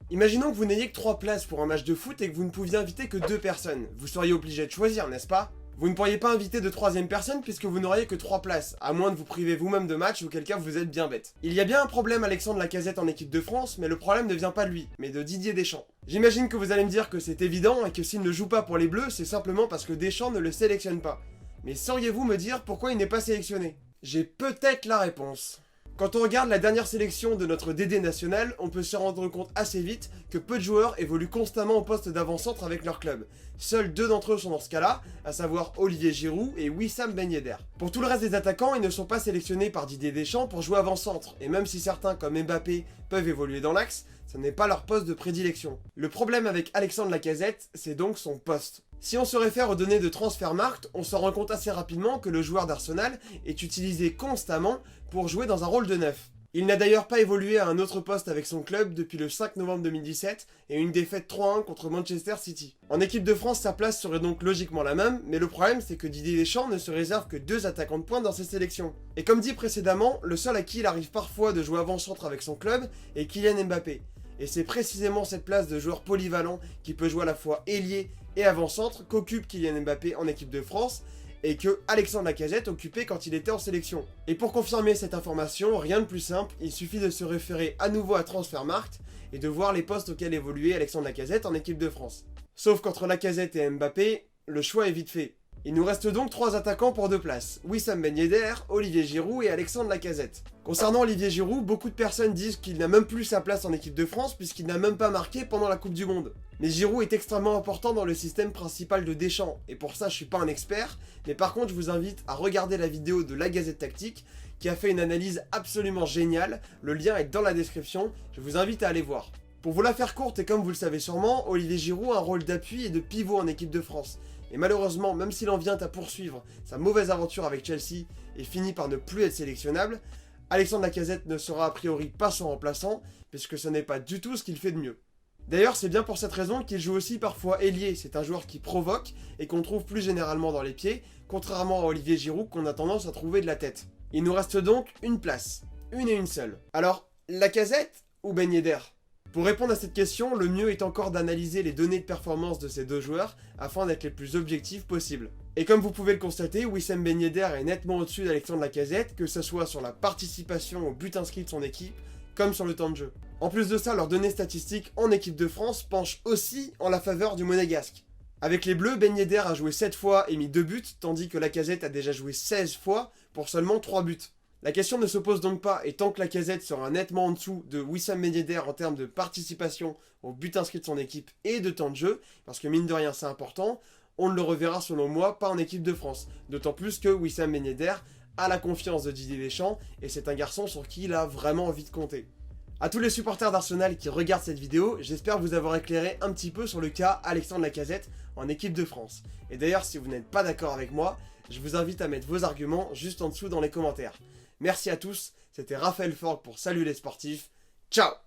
Imaginons que vous n'ayez que 3 places pour un match de foot et que vous ne pouviez inviter que 2 personnes. Vous seriez obligé de choisir, n'est-ce pas? Vous ne pourriez pas inviter de 3e personne puisque vous n'auriez que 3 places, à moins de vous priver vous-même de match ou quelqu'un vous êtes bien bête. Il y a bien un problème Alexandre Lacazette en équipe de France, mais le problème ne vient pas de lui, mais de Didier Deschamps. J'imagine que vous allez me dire que c'est évident et que s'il ne joue pas pour les Bleus, c'est simplement parce que Deschamps ne le sélectionne pas. Mais sauriez-vous me dire pourquoi il n'est pas sélectionné? J'ai peut-être la réponse. Quand on regarde la dernière sélection de notre DD national, on peut se rendre compte assez vite que peu de joueurs évoluent constamment au poste d'avant-centre avec leur club. Seuls 2 d'entre eux sont dans ce cas-là, à savoir Olivier Giroud et Wissam Ben Yedder. Pour tout le reste des attaquants, ils ne sont pas sélectionnés par Didier Deschamps pour jouer avant-centre, et même si certains comme Mbappé peuvent évoluer dans l'axe, ce n'est pas leur poste de prédilection. Le problème avec Alexandre Lacazette, c'est donc son poste. Si on se réfère aux données de Transfermarkt, on se rend compte assez rapidement que le joueur d'Arsenal est utilisé constamment pour jouer dans un rôle de neuf. Il n'a d'ailleurs pas évolué à un autre poste avec son club depuis le 5 novembre 2017 et une défaite 3-1 contre Manchester City. En équipe de France, sa place serait donc logiquement la même, mais le problème c'est que Didier Deschamps ne se réserve que 2 attaquants de pointe dans ses sélections. Et comme dit précédemment, le seul à qui il arrive parfois de jouer avant-centre avec son club est Kylian Mbappé. Et c'est précisément cette place de joueur polyvalent qui peut jouer à la fois ailier et avant-centre qu'occupe Kylian Mbappé en équipe de France et que Alexandre Lacazette occupait quand il était en sélection. Et pour confirmer cette information, rien de plus simple, il suffit de se référer à nouveau à Transfermarkt et de voir les postes auxquels évoluait Alexandre Lacazette en équipe de France. Sauf qu'entre Lacazette et Mbappé, le choix est vite fait. Il nous reste donc 3 attaquants pour 2 places, Wissam Ben Yedder, Olivier Giroud et Alexandre Lacazette. Concernant Olivier Giroud, beaucoup de personnes disent qu'il n'a même plus sa place en équipe de France puisqu'il n'a même pas marqué pendant la Coupe du Monde. Mais Giroud est extrêmement important dans le système principal de Deschamps, et pour ça je suis pas un expert, mais par contre je vous invite à regarder la vidéo de La Gazette Tactique qui a fait une analyse absolument géniale, le lien est dans la description, je vous invite à aller voir. Pour vous la faire courte et comme vous le savez sûrement, Olivier Giroud a un rôle d'appui et de pivot en équipe de France. Et malheureusement, même s'il en vient à poursuivre sa mauvaise aventure avec Chelsea et finit par ne plus être sélectionnable, Alexandre Lacazette ne sera a priori pas son remplaçant, puisque ce n'est pas du tout ce qu'il fait de mieux. D'ailleurs, c'est bien pour cette raison qu'il joue aussi parfois ailier, c'est un joueur qui provoque et qu'on trouve plus généralement dans les pieds, contrairement à Olivier Giroud qu'on a tendance à trouver de la tête. Il nous reste donc une place, une et une seule. Alors, Lacazette ou Ben Yedder ? Pour répondre à cette question, le mieux est encore d'analyser les données de performance de ces 2 joueurs afin d'être les plus objectifs possibles. Et comme vous pouvez le constater, Wissam Ben Yedder est nettement au-dessus d'Alexandre Lacazette, que ce soit sur la participation au but inscrit de son équipe, comme sur le temps de jeu. En plus de ça, leurs données statistiques en équipe de France penchent aussi en la faveur du Monégasque. Avec les Bleus, Ben Yedder a joué 7 fois et mis 2 buts, tandis que Lacazette a déjà joué 16 fois pour seulement 3 buts. La question ne se pose donc pas, et tant que Lacazette sera nettement en dessous de Wissam Ben Yedder en termes de participation au but inscrit de son équipe et de temps de jeu, parce que mine de rien c'est important, on ne le reverra selon moi pas en équipe de France. D'autant plus que Wissam Ben Yedder a la confiance de Didier Deschamps, et c'est un garçon sur qui il a vraiment envie de compter. A tous les supporters d'Arsenal qui regardent cette vidéo, j'espère vous avoir éclairé un petit peu sur le cas Alexandre Lacazette en équipe de France. Et d'ailleurs, si vous n'êtes pas d'accord avec moi, je vous invite à mettre vos arguments juste en dessous dans les commentaires. Merci à tous, c'était Raphaël Forgue pour Salut les sportifs, ciao!